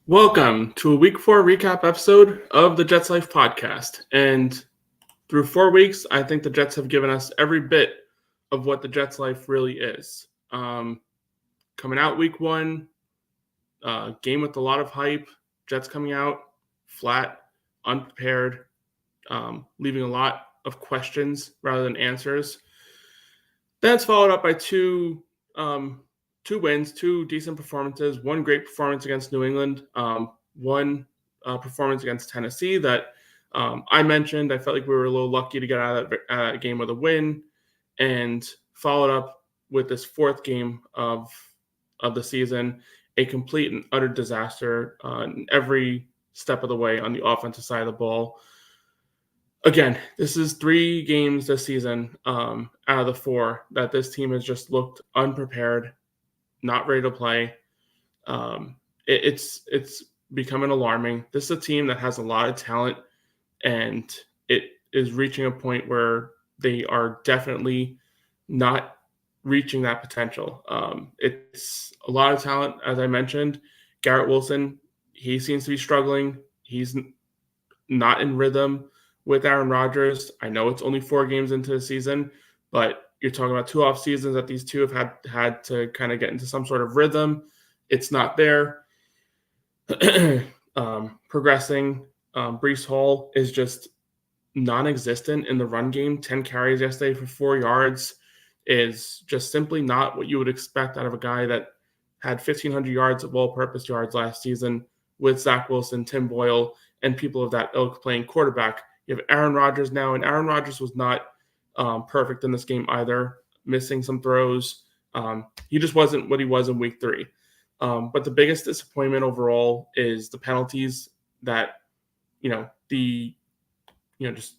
Welcome to a Week 4 recap episode of the Jets Life podcast. And through 4 weeks, I think the Jets have given us every bit of what the Jets Life really is. Coming out Week 1, game with a lot of hype, Jets coming out flat, unprepared, leaving a lot of questions rather than answers. That's followed up by two wins, two decent performances, one great performance against New England, one performance against Tennessee that I mentioned. I felt like we were a little lucky to get out of that game with a win, and followed up with this fourth game of the season, a complete and utter disaster in every step of the way on the offensive side of the ball. Again, this is 3 games this season out of the 4 that this team has just looked unprepared, not ready to play. It's becoming alarming. This is a team that has a lot of talent, and it is reaching a point where they are definitely not reaching that potential. It's a lot of talent, as I mentioned. Garrett Wilson, he seems to be struggling. He's not in rhythm with Aaron Rodgers. I know it's only 4 games into the season, but you're talking about 2 off seasons that these two have had to kind of get into some sort of rhythm. It's not there. Progressing. Breece Hall is just non-existent in the run game. 10 carries yesterday for 4 yards is just simply not what you would expect out of a guy that had 1,500 yards of all-purpose yards last season with Zach Wilson, Tim Boyle, and people of that ilk playing quarterback. You have Aaron Rodgers now, and Aaron Rodgers was not perfect in this game either, missing some throws. He just wasn't what he was in week 3. But the biggest disappointment overall is the penalties that, just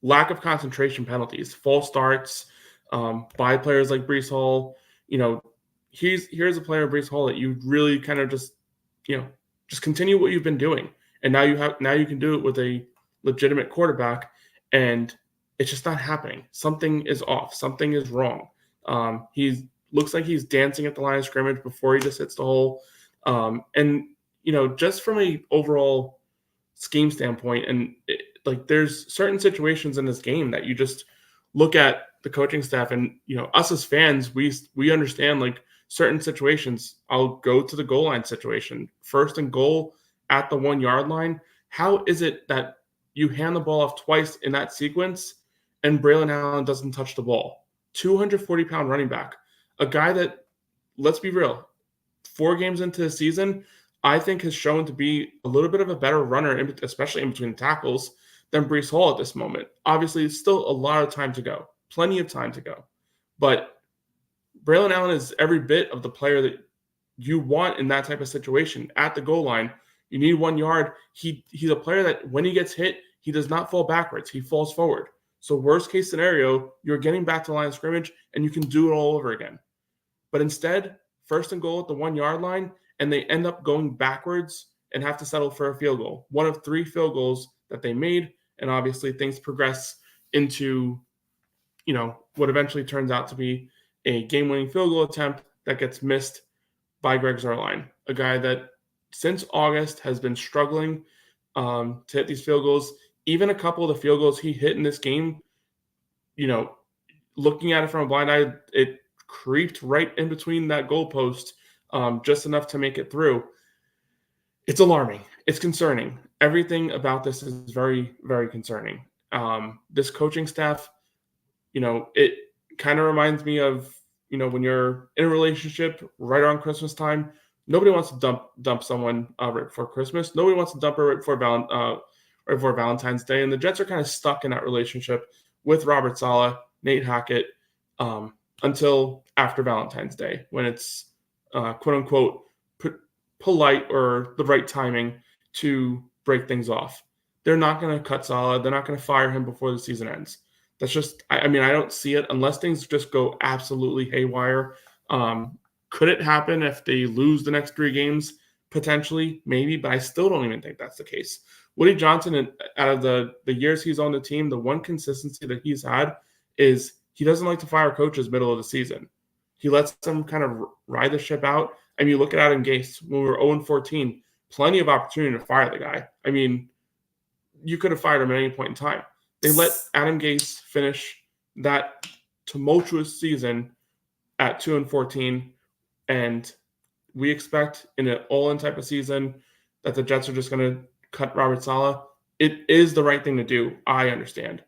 lack of concentration penalties, false starts by players like Breece Hall. Here's a player, Breece Hall, that you really kind of just continue what you've been doing. And now you can do it with a legitimate quarterback, and it's just not happening. Something is off. Something is wrong. He looks like he's dancing at the line of scrimmage before he just hits the hole. Just from a overall scheme standpoint, and there's certain situations in this game that you just look at the coaching staff, and us as fans, we understand certain situations. I'll go to the goal line situation, 1st and goal at the 1 yard line. How is it that you hand the ball off twice in that sequence and Braylon Allen doesn't touch the ball? 240-pound running back, a guy that, let's be real, 4 games into the season, I think has shown to be a little bit of a better runner, especially in between tackles, than Breece Hall at this moment. Obviously, it's still a lot of time to go, plenty of time to go. But Braylon Allen is every bit of the player that you want in that type of situation. At the goal line, you need 1 yard. He's a player that when he gets hit, he does not fall backwards. He falls forward. So worst case scenario, you're getting back to the line of scrimmage, and you can do it all over again. But instead, 1st and goal at the 1 yard line, and they end up going backwards and have to settle for a field goal. 1 of 3 field goals that they made, and obviously things progress into, what eventually turns out to be a game-winning field goal attempt that gets missed by Greg Zuerlein, a guy that since August has been struggling to hit these field goals. Even a couple of the field goals he hit in this game, looking at it from a blind eye, it creeped right in between that goalpost, just enough to make it through. It's alarming. It's concerning. Everything about this is very, very concerning. This coaching staff, it kind of reminds me of, when you're in a relationship right around Christmas time. Nobody wants to dump someone right before Christmas. Nobody wants to dump her right before Valentine's Day. And the Jets are kind of stuck in that relationship with Robert Saleh, Nate Hackett, until after Valentine's Day, when it's quote unquote polite or the right timing to break things off. They're not going to cut Saleh. They're not going to fire him before the season ends. That's just, I don't see it unless things just go absolutely haywire. Could it happen if they lose the next 3 games? Potentially, maybe, but I still don't even think that's the case. Woody Johnson, out of the years he's on the team, the one consistency that he's had is he doesn't like to fire coaches middle of the season. He lets them kind of ride the ship out. You look at Adam Gase, when we were 0-14, plenty of opportunity to fire the guy. I mean, you could have fired him at any point in time. They let Adam Gase finish that tumultuous season at 2-14, and we expect in an all-in type of season that the Jets are just going to cut Robert Saleh. It is the right thing to do. I understand.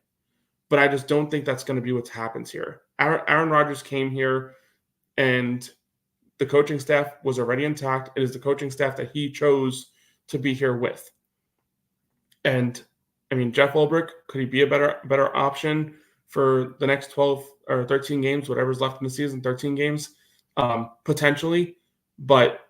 But I just don't think that's going to be what happens here. Aaron Rodgers came here, and the coaching staff was already intact. It is the coaching staff that he chose to be here with. And, I mean, Jeff Ulbrich, could he be a better option for the next 12 or 13 games, whatever's left in the season, 13 games? Potentially. But,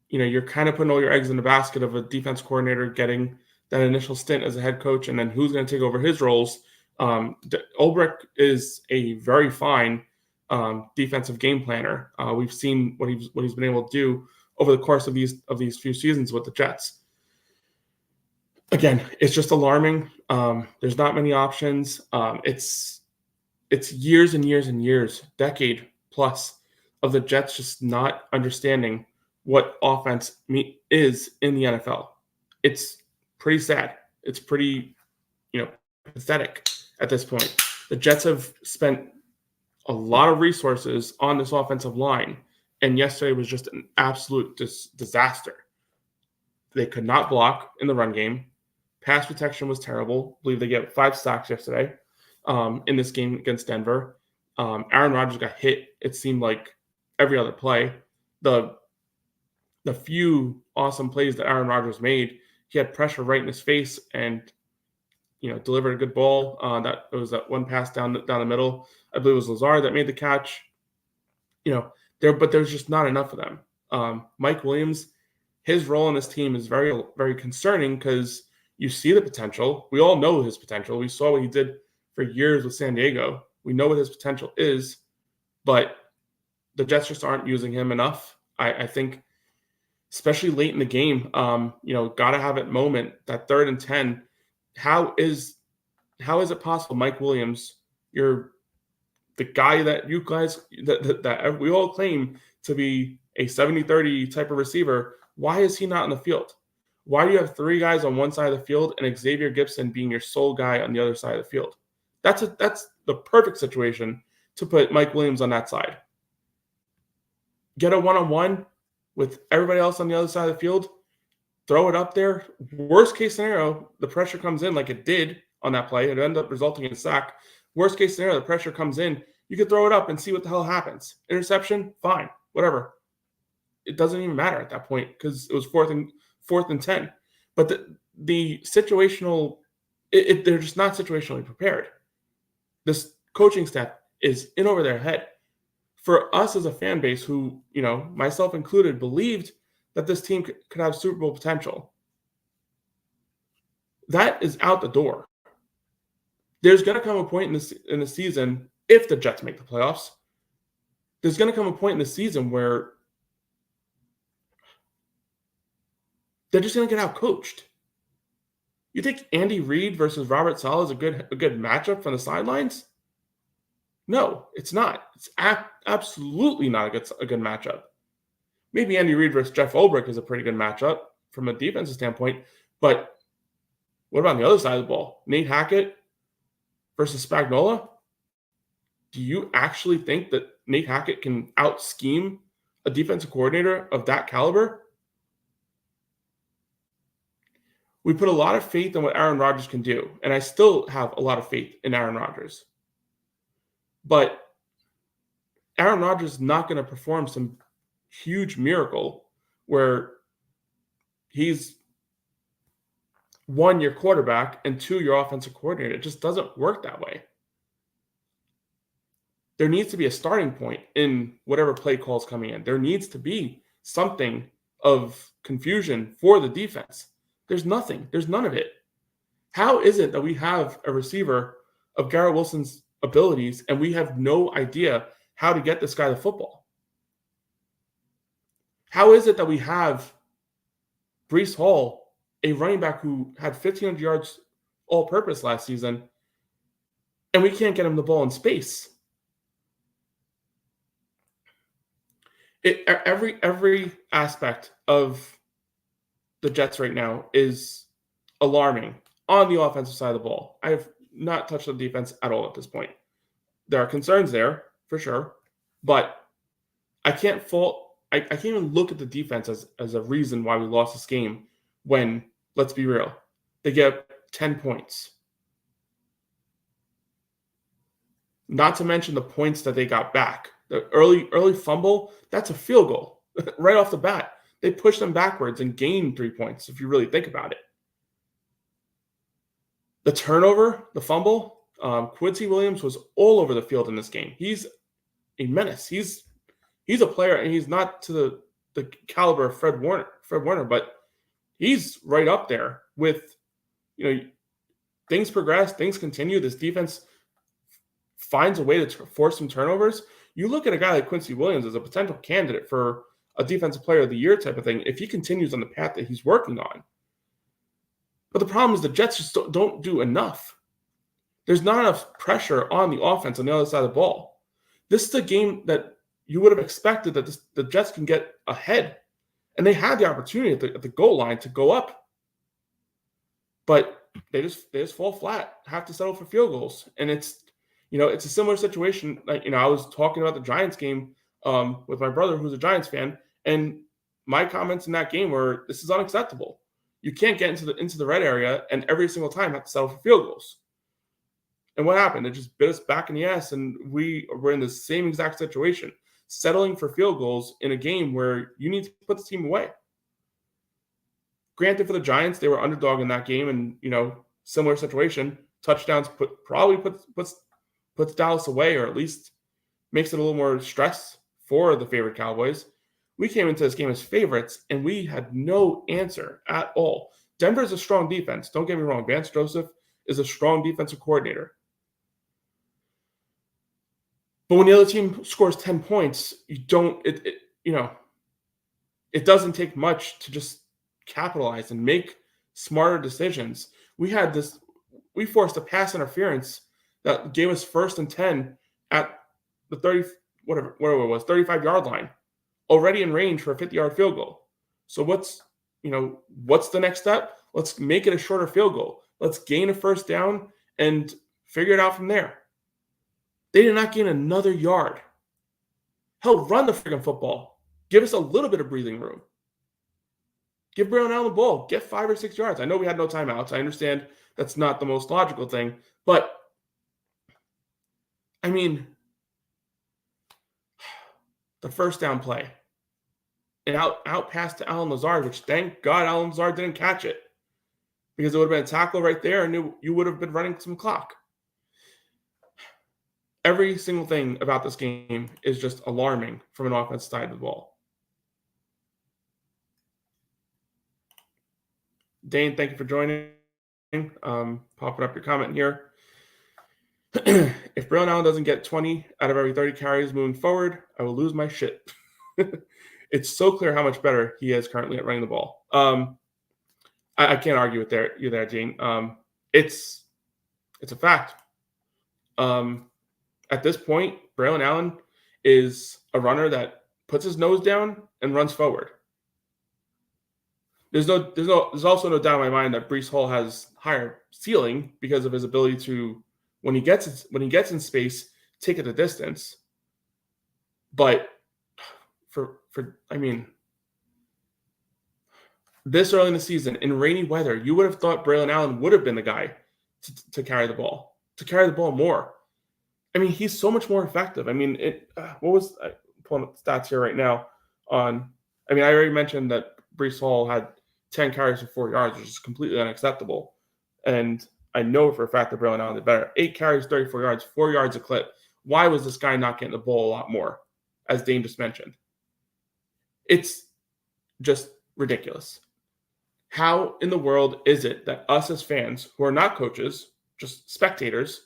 you're kind of putting all your eggs in the basket of a defense coordinator getting that initial stint as a head coach, and then who's going to take over his roles. Ulbrich is a very fine defensive game planner. We've seen what he's been able to do over the course of these few seasons with the Jets. Again, it's just alarming. There's not many options. It's years and years and years, decade plus, of the Jets just not understanding what offense is in the NFL. It's pretty sad. It's pretty, pathetic at this point. The Jets have spent a lot of resources on this offensive line, and yesterday was just an absolute disaster. They could not block in the run game. Pass protection was terrible. I believe they get 5 sacks yesterday in this game against Denver. Aaron Rodgers got hit, it seemed like, every other play. The few awesome plays that Aaron Rodgers made, he had pressure right in his face and delivered a good ball. That was that one pass down the middle. I believe it was Lazard that made the catch. But there's just not enough of them. Mike Williams, his role in this team is very, very concerning because you see the potential. We all know his potential. We saw what he did for years with San Diego. We know what his potential is, but the Jets just aren't using him enough. I think, especially late in the game, got to have it moment, that 3rd and 10. How is it possible, Mike Williams, you're the guy that you guys that we all claim to be a 70-30 type of receiver? Why is he not in the field? Why do you have 3 guys on one side of the field and Xavier Gibson being your sole guy on the other side of the field? That's the perfect situation to put Mike Williams on that side. Get a one-on-one with everybody else on the other side of the field. Throw it up there. Worst case scenario, the pressure comes in like it did on that play. It ended up resulting in a sack. Worst case scenario, the pressure comes in. You could throw it up and see what the hell happens. Interception, fine, whatever. It doesn't even matter at that point because it was 4th and 10. But the situational, they're just not situationally prepared. This coaching staff is in over their head. For us as a fan base who, myself included, believed that this team could have Super Bowl potential, that is out the door. There's going to come a point in the season, if the Jets make the playoffs, there's going to come a point in the season where they're just going to get out-coached. You think Andy Reid versus Robert Saleh is a good matchup from the sidelines? No, it's not. It's absolutely not a good matchup. Maybe Andy Reid versus Jeff Ulbrich is a pretty good matchup from a defensive standpoint, but what about on the other side of the ball? Nate Hackett versus Spagnuolo? Do you actually think that Nate Hackett can out-scheme a defensive coordinator of that caliber? We put a lot of faith in what Aaron Rodgers can do, and I still have a lot of faith in Aaron Rodgers. But Aaron Rodgers is not going to perform some huge miracle where he's 1, your quarterback, and 2, your offensive coordinator. It just doesn't work that way. There needs to be a starting point in whatever play call is coming in. There needs to be something of confusion for the defense. There's nothing. There's none of it. How is it that we have a receiver of Garrett Wilson's abilities and we have no idea how to get this guy the football? How is it that we have Breece Hall, a running back who had 1,500 yards all-purpose last season, and we can't get him the ball in space? Every aspect of the Jets right now is alarming on the offensive side of the ball. I have not touched the defense at all at this point. There are concerns there for sure, but I can't fault. I can't even look at the defense as a reason why we lost this game. When, let's be real, they get 10 points. Not to mention the points that they got back. The early fumble, that's a field goal right off the bat. They pushed them backwards and gained 3 points, if you really think about it. The turnover, the fumble, Quincy Williams was all over the field in this game. He's a menace. He's a player, and he's not to the caliber of Fred Warner, but he's right up there with, things progress, things continue. This defense finds a way to force some turnovers. You look at a guy like Quincy Williams as a potential candidate for a defensive player of the year type of thing if he continues on the path that he's working on. But the problem is the Jets just don't do enough. There's not enough pressure on the offense on the other side of the ball. This is a game that you would have expected that the Jets can get ahead. And they had the opportunity at the goal line to go up. But they just fall flat, have to settle for field goals. And it's a similar situation. Like, I was talking about the Giants game with my brother, who's a Giants fan, and my comments in that game were, this is unacceptable. You can't get into the red area and every single time have to settle for field goals. And what happened? It just bit us back in the ass, and we were in the same exact situation, settling for field goals in a game where you need to put the team away. Granted, for the Giants, they were underdog in that game, and similar situation. Touchdowns probably puts Dallas away, or at least makes it a little more stress for the favorite Cowboys. We came into this game as favorites, and we had no answer at all. Denver is a strong defense. Don't get me wrong. Vance Joseph is a strong defensive coordinator. But when the other team scores 10 points, it doesn't take much to just capitalize and make smarter decisions. We forced a pass interference that gave us 1st and 10 at the 35-yard line, already in range for a 50-yard field goal. So what's the next step? Let's make it a shorter field goal. Let's gain a 1st down and figure it out from there. They did not gain another yard. Hell, run the freaking football. Give us a little bit of breathing room. Give Braylon Allen the ball. Get 5 or 6 yards. I know we had no timeouts. I understand that's not the most logical thing. But, the 1st down play. An out pass to Allen Lazard, which thank God Allen Lazard didn't catch it. Because it would have been a tackle right there, and you would have been running some clock. Every single thing about this game is just alarming from an offensive side of the ball. Dane, thank you for joining. Popping up your comment here. If Braylon Allen doesn't get 20 out of every 30 carries moving forward, I will lose my shit. It's so clear how much better he is currently at running the ball. I can't argue with you there, Gene. It's a fact. At this point, Braylon Allen is a runner that puts his nose down and runs forward. There's also no doubt in my mind that Breece Hall has higher ceiling because of his ability to, when he gets in space, take it the distance. But this early in the season in rainy weather, you would have thought Braylon Allen would have been the guy to carry the ball more. He's so much more effective. What was I pulling up the stats here right now? I already mentioned that Breece Hall had 10 carries for 4 yards, which is completely unacceptable. And I know for a fact that Braylon Allen did better. 8 carries, 34 yards, 4 yards a clip. Why was this guy not getting the ball a lot more, as Dane just mentioned? It's just ridiculous. How in the world is it that us as fans, who are not coaches, just spectators,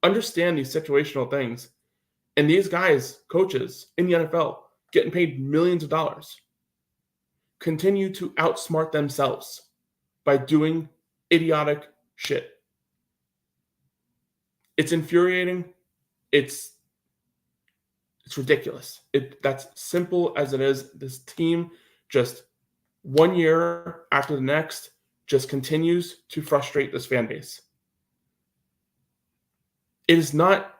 understand these situational things, and these guys, coaches in the NFL, getting paid millions of dollars, continue to outsmart themselves by doing idiotic shit? It's infuriating. It's ridiculous. That's simple as it is. This team just one year after the next just continues to frustrate this fan base. It is not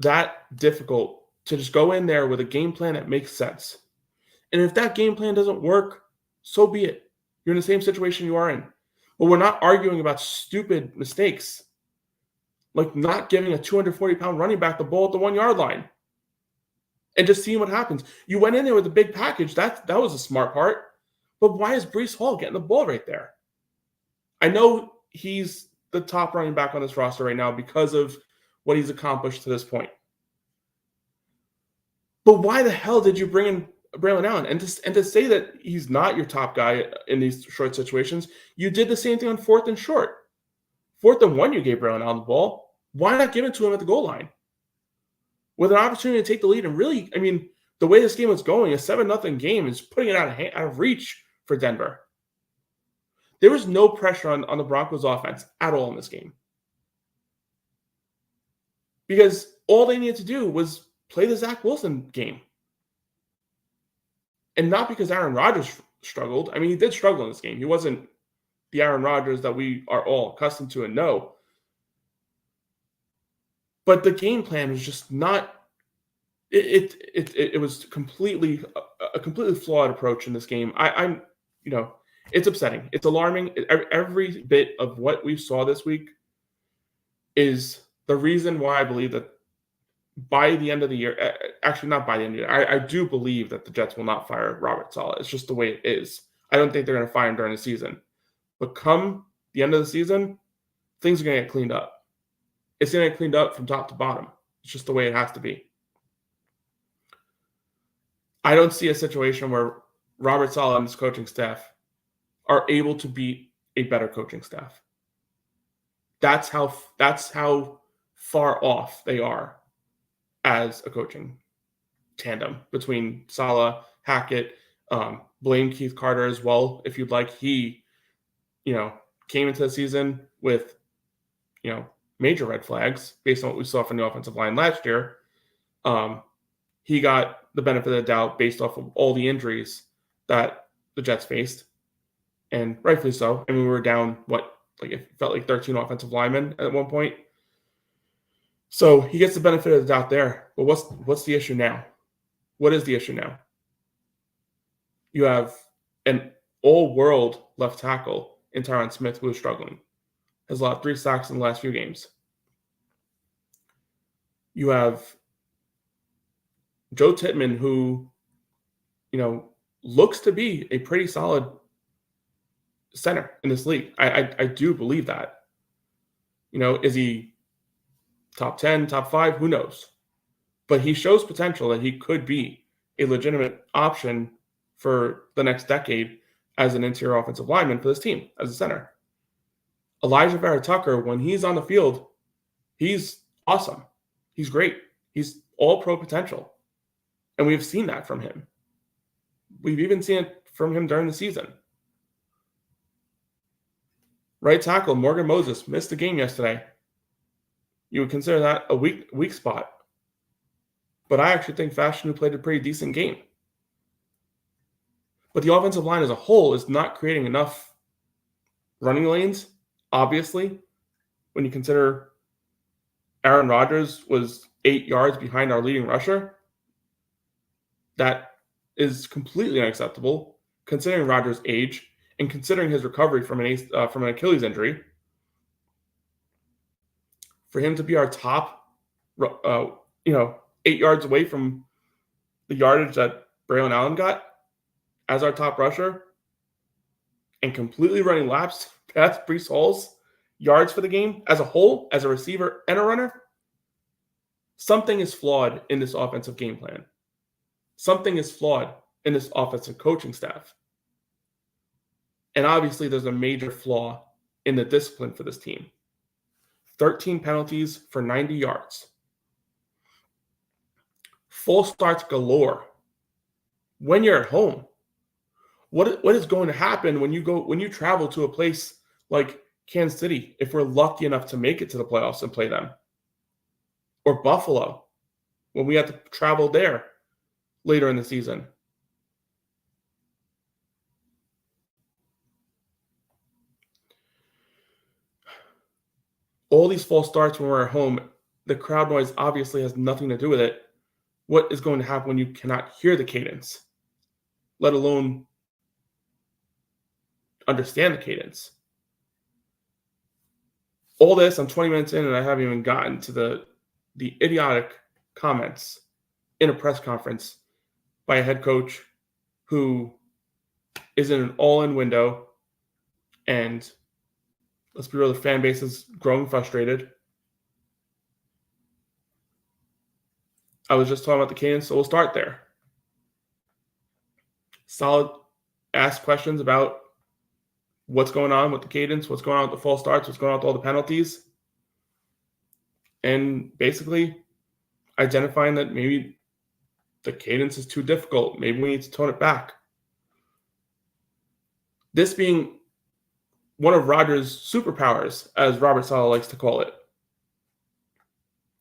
that difficult to just go in there with a game plan that makes sense. And if that game plan doesn't work, so be it. You're in the same situation you are in. But we're not arguing about stupid mistakes, like not giving a 240-pound running back the ball at the 1-yard line and just seeing what happens. You went in there with a big package. That was a smart part. But why is Breece Hall getting the ball right there? I know he's the top running back on this roster right now because of what he's accomplished to this point. But why the hell did you bring in Braylon Allen? And to say that he's not your top guy in these short situations, you did the same thing on 4th and short. 4th and 1, you gave Braylon Allen the ball. Why not give it to him at the goal line? With an opportunity to take the lead and really, I mean, the way this game was going, a 7-0 game is putting it out of reach for Denver. There was no pressure on the Broncos offense at all in this game. Because all they needed to do was play the Zach Wilson game. And not because Aaron Rodgers struggled. I mean, he did struggle in this game. He wasn't the Aaron Rodgers that we are all accustomed to and know. But the game plan was just not. It was a completely flawed approach in this game. I'm it's upsetting. It's alarming. Every bit of what we saw this week is the reason why I believe that by the end of the year, actually not by the end of the year, I do believe that the Jets will not fire Robert Saleh. It's just the way it is. I don't think they're going to fire him during the season. But come the end of the season, things are going to get cleaned up. It's going to get cleaned up from top to bottom. It's just the way it has to be. I don't see a situation where Robert Saleh and his coaching staff are able to beat a better coaching staff. That's how far off they are as a coaching tandem between Saleh, Hackett, blame Keith Carter as well, if you'd like. He, came into the season with, major red flags based on what we saw from the offensive line last year. He got the benefit of the doubt based off of all the injuries that the Jets faced, and rightfully so. I mean, we were down, it felt like 13 offensive linemen at one point. So he gets the benefit of the doubt there. But what's the issue now? What is the issue now? You have an all-world left tackle in Tyron Smith who is struggling. Has allowed 3 sacks in the last few games. You have Joe Tittman, who, looks to be a pretty solid center in this league. I do believe that. Is he top 10, top 5? Who knows? But he shows potential that he could be a legitimate option for the next decade as an interior offensive lineman for this team, as a center. Elijah Vera-Tucker, when he's on the field, he's awesome. He's great. He's all-pro potential. And we've seen that from him. We've even seen it from him during the season. Right tackle, Morgan Moses, missed the game yesterday. You would consider that a weak spot. But I actually think Fashanu played a pretty decent game. But the offensive line as a whole is not creating enough running lanes, obviously, when you consider Aaron Rodgers was 8 yards behind our leading rusher. That is completely unacceptable, considering Rodgers' age and considering his recovery from an Achilles injury. For him to be our top, 8 yards away from the yardage that Braylon Allen got as our top rusher and completely running laps past Breece Hall's yards for the game as a whole, as a receiver and a runner, something is flawed in this offensive game plan. Something is flawed in this offensive coaching staff. And obviously there's a major flaw in the discipline for this team. 13 penalties for 90 yards. Full starts galore. When you're at home, what is going to happen when you travel to a place like Kansas City, if we're lucky enough to make it to the playoffs and play them? Or Buffalo, when we have to travel there later in the season. All these false starts when we're at home, the crowd noise obviously has nothing to do with it. What is going to happen when you cannot hear the cadence, let alone understand the cadence? All this, I'm 20 minutes in and I haven't even gotten to the idiotic comments in a press conference by a head coach who is in an all-in window, and let's be real, the fan base is growing frustrated. I was just talking about the cadence, so we'll start there. Solid ask questions about what's going on with the cadence, what's going on with the false starts, what's going on with all the penalties, and basically identifying that maybe the cadence is too difficult. Maybe we need to tone it back. This being one of Rodgers' superpowers, as Robert Saleh likes to call it.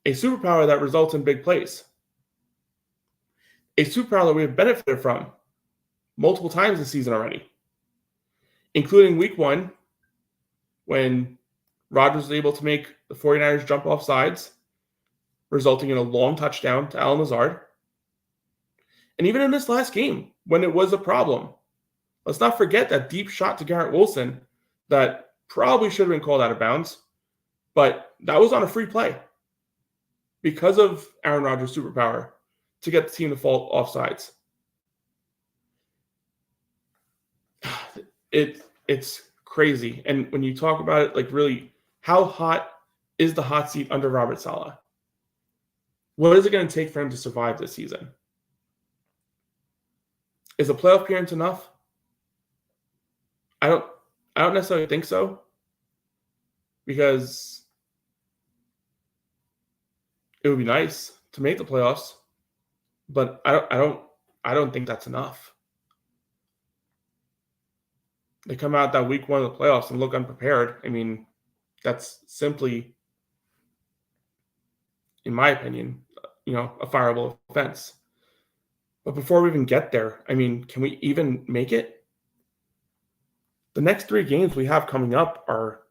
A superpower that results in big plays. A superpower that we have benefited from multiple times this season already, including week 1 when Rodgers was able to make the 49ers jump off sides, resulting in a long touchdown to Allen Lazard. And even in this last game, when it was a problem, let's not forget that deep shot to Garrett Wilson that probably should have been called out of bounds, but that was on a free play because of Aaron Rodgers' superpower to get the team to fall off sides. It's crazy. And when you talk about it, like really, how hot is the hot seat under Robert Saleh? What is it going to take for him to survive this season? Is a playoff appearance enough? I don't necessarily think so, because it would be nice to make the playoffs, but I don't think that's enough. They come out that week 1 of the playoffs and look unprepared. I mean, that's simply, in my opinion, a fireable offense. But before we even get there, I mean, can we even make it? The next 3 games we have coming up are,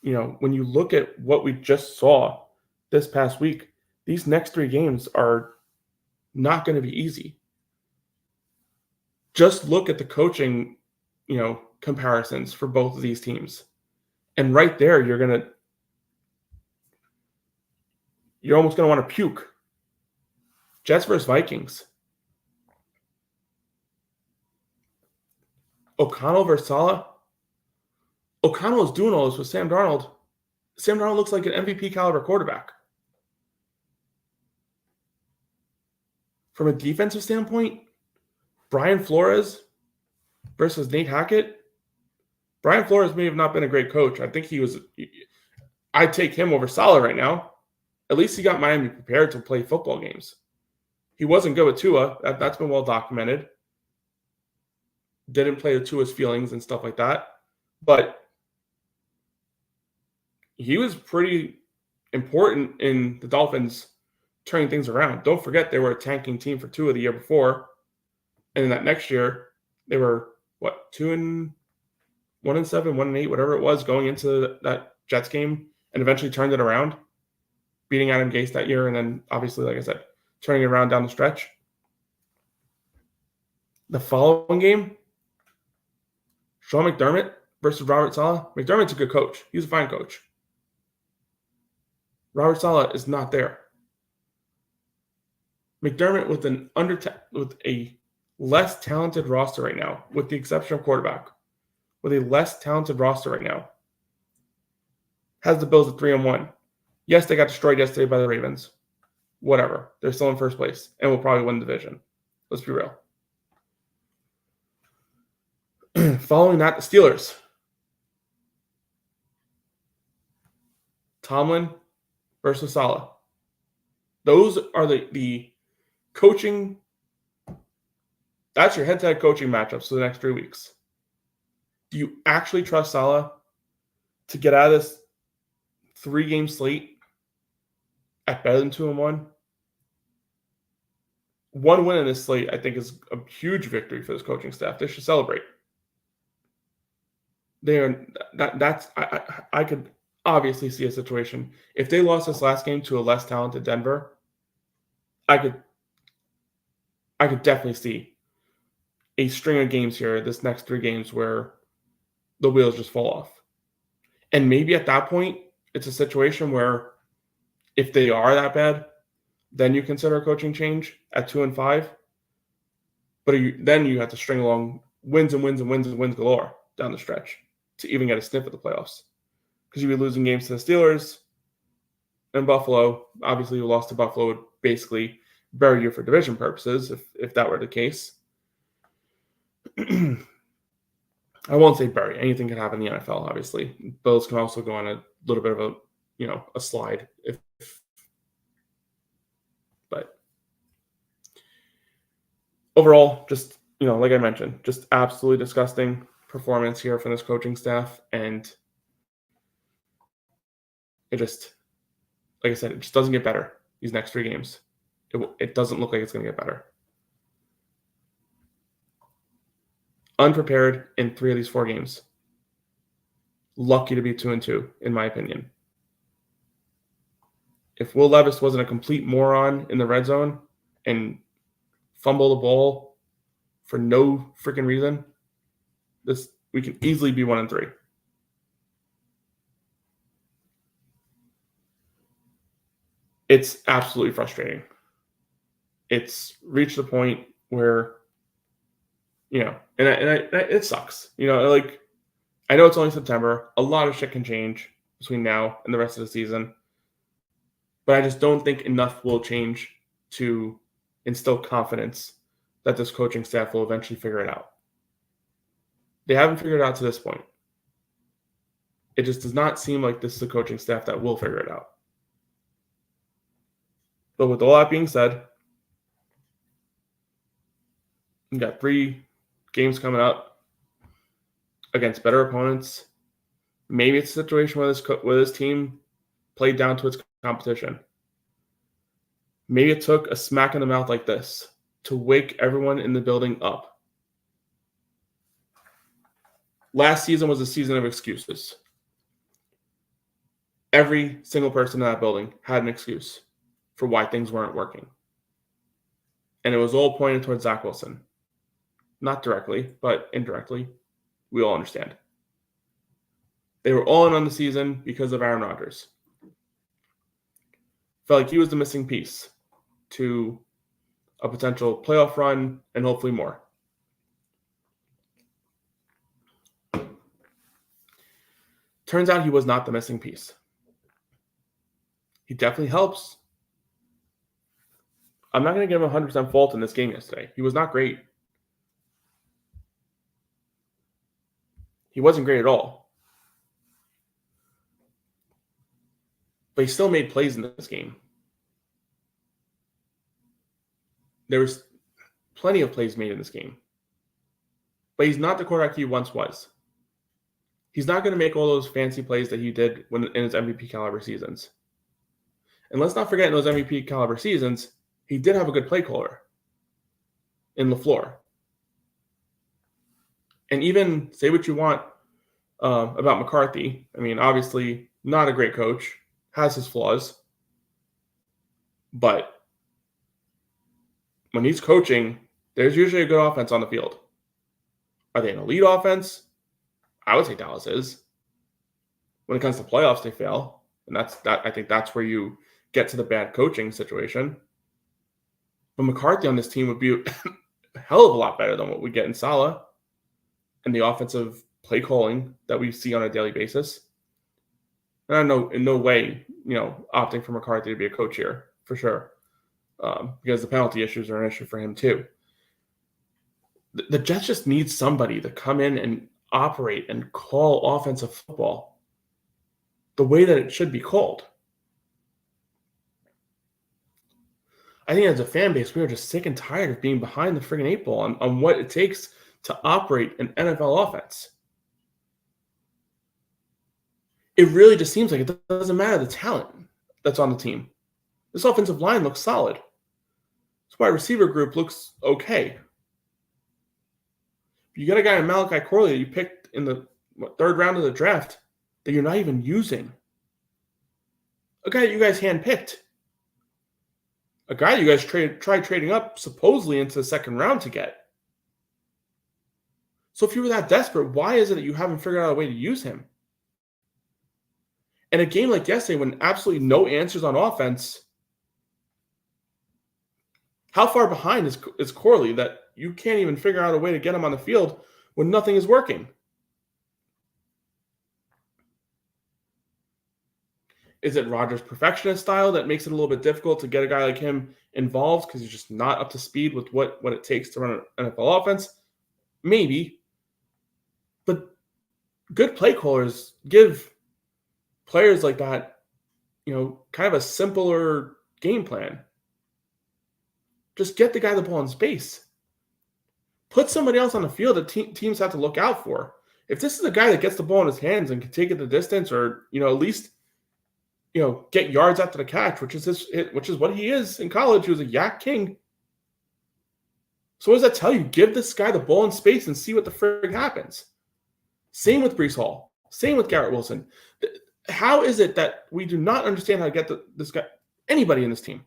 when you look at what we just saw this past week, these next 3 games are not going to be easy. Just look at the coaching, comparisons for both of these teams. And right there, you're almost going to want to puke. Jets versus Vikings. O'Connell versus Saleh. O'Connell is doing all this with Sam Darnold. Sam Darnold looks like an MVP caliber quarterback. From a defensive standpoint, Brian Flores versus Nate Hackett. Brian Flores may have not been a great coach. I think I'd take him over Saleh right now. At least he got Miami prepared to play football games. He wasn't good with Tua. That's been well documented. Didn't play to Tua's feelings and stuff like that. But he was pretty important in the Dolphins turning things around. Don't forget, they were a tanking team for Tua the year before. And then that next year, they were, 2-1-7, 1-8, whatever it was, going into that Jets game, and eventually turned it around, beating Adam Gase that year, and then obviously, like I said, turning it around down the stretch. The following game, Sean McDermott versus Robert Saleh. McDermott's a good coach. He's a fine coach. Robert Saleh is not there. McDermott with a less talented roster right now, with the exception of quarterback, with a less talented roster right now, has the Bills at 3-1. Yes, they got destroyed yesterday by the Ravens. Whatever. They're still in first place and will probably win the division. Let's be real. Following that, the Steelers. Tomlin versus Saleh. Those are the coaching. That's your head-to-head coaching matchups for the next 3 weeks. Do you actually trust Saleh to get out of this 3-game slate at better than 2-1? One win in this slate, I think, is a huge victory for this coaching staff. They should celebrate. They are. I could obviously see a situation. If they lost this last game to a less talented Denver, I could definitely see a string of games here, this next 3 games, where the wheels just fall off. And maybe at that point, it's a situation where if they are that bad, then you consider a coaching change at 2-5. But then you have to string along wins and wins and wins and wins galore down the stretch to even get a sniff at the playoffs. Because you'd be losing games to the Steelers and Buffalo. Obviously, you lost to Buffalo would basically bury you for division purposes if that were the case. I won't say bury. Anything can happen in the NFL, obviously. Bills can also go on a little bit of a slide but overall, just, like I mentioned, just absolutely disgusting performance here from this coaching staff. And it just, like I said, it just doesn't get better these next 3 games. It doesn't look like it's going to get better. Unprepared in 3 of these 4 games. Lucky to be 2-2, in my opinion. If Will Levis wasn't a complete moron in the red zone and fumble the ball for no freaking reason, we can easily be 1-3. It's absolutely frustrating. It's reached the point where, it sucks. Like, I know it's only September. A lot of shit can change between now and the rest of the season. But I just don't think enough will change to instill confidence that this coaching staff will eventually figure it out. They haven't figured it out to this point. It just does not seem like this is a coaching staff that will figure it out. But with all that being said, we got 3 games coming up against better opponents. Maybe it's a situation where this team played down to its competition. Maybe it took a smack in the mouth like this to wake everyone in the building up. Last season was a season of excuses. Every single person in that building had an excuse for why things weren't working. And it was all pointed towards Zach Wilson. Not directly, but indirectly. We all understand. They were all in on the season because of Aaron Rodgers. Felt like he was the missing piece to a potential playoff run and hopefully more. Turns out he was not the missing piece. He definitely helps. I'm not going to give him 100% fault in this game yesterday. He was not great. He wasn't great at all. But he still made plays in this game. There was plenty of plays made in this game. But he's not the quarterback he once was. He's not going to make all those fancy plays that he did in his MVP caliber seasons. And let's not forget, in those MVP caliber seasons, he did have a good play caller in LaFleur. And even say what you want about McCarthy. I mean, obviously, not a great coach, has his flaws. But when he's coaching, there's usually a good offense on the field. Are they an elite offense? I would say Dallas is. When it comes to playoffs, they fail. And I think that's where you get to the bad coaching situation. But McCarthy on this team would be a hell of a lot better than what we get in Saleh and the offensive play calling that we see on a daily basis. And I know in no way, opting for McCarthy to be a coach here, for sure. Because the penalty issues are an issue for him too. The Jets just need somebody to come in and operate and call offensive football the way that it should be called. I think as a fan base, we are just sick and tired of being behind the friggin' 8 ball on what it takes to operate an NFL offense. It really just seems like it doesn't matter the talent that's on the team. This offensive line looks solid. This wide receiver group looks okay. You got a guy in Malachi Corley that you picked in the 3rd round of the draft that you're not even using. A guy you guys handpicked. A guy you guys tried trading up supposedly into the second round to get. So if you were that desperate, why is it that you haven't figured out a way to use him? In a game like yesterday, when absolutely no answers on offense, how far behind is Corley that you can't even figure out a way to get him on the field when nothing is working? Is it Rodgers' perfectionist style that makes it a little bit difficult to get a guy like him involved because he's just not up to speed with what it takes to run an NFL offense? Maybe. But good play callers give players like that, kind of a simpler game plan. Just get the guy the ball in space. Put somebody else on the field that teams have to look out for. If this is a guy that gets the ball in his hands and can take it the distance, or at least get yards after the catch, which is what he is in college. He was a yak king. So what does that tell you? Give this guy the ball in space and see what the frig happens. Same with Breece Hall. Same with Garrett Wilson. How is it that we do not understand how to get this guy, anybody in this team,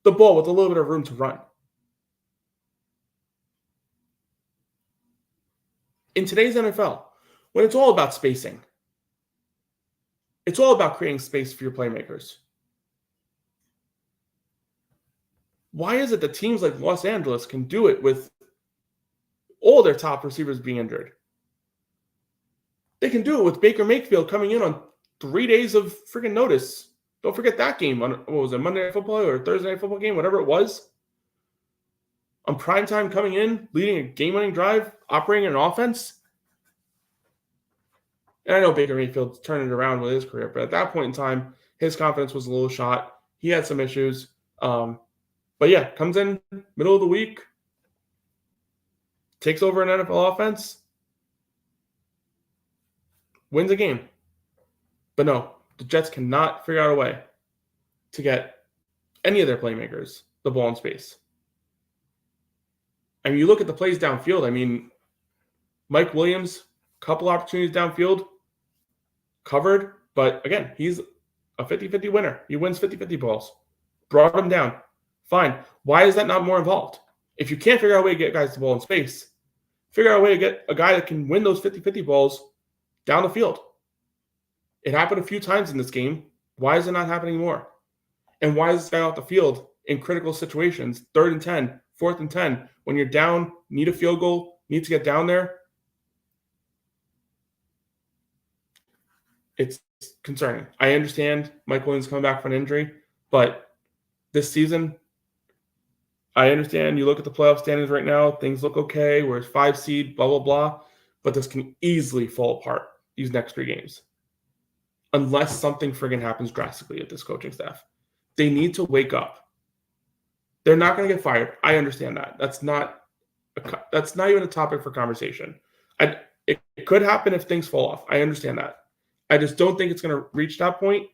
the ball with a little bit of room to run? In today's NFL, when it's all about spacing, it's all about creating space for your playmakers. Why is it that teams like Los Angeles can do it with all their top receivers being injured? They can do it with Baker Mayfield coming in on 3 days of freaking notice. Don't forget that game on, what was it, Monday Night Football or Thursday Night Football game, whatever it was. On primetime coming in, leading a game-winning drive, operating an offense. And I know Baker Mayfield's turning it around with his career, but at that point in time, his confidence was a little shot. He had some issues. But yeah, comes in middle of the week, takes over an NFL offense, wins a game. But no, the Jets cannot figure out a way to get any of their playmakers the ball in space. I mean, you look at the plays downfield. I mean, Mike Williams, couple opportunities downfield, covered. But again, he's a 50-50 winner. He wins 50-50 balls. Brought him down. Fine. Why is that not more involved? If you can't figure out a way to get guys the ball in space, figure out a way to get a guy that can win those 50-50 balls down the field. It happened a few times in this game. Why is it not happening more? And why is this guy off the field in critical situations, 3rd and 10, 4th and 10, when you're down, need a field goal, need to get down there? It's concerning. I understand Mike Williams coming back from an injury, but this season, I understand you look at the playoff standings right now, things look okay, we're 5 seed, blah, blah, blah, but this can easily fall apart these next 3 games. Unless something friggin' happens drastically at this coaching staff. They need to wake up. They're not going to get fired. I understand that. That's not even a topic for conversation. It could happen if things fall off. I understand that. I just don't think it's going to reach that point.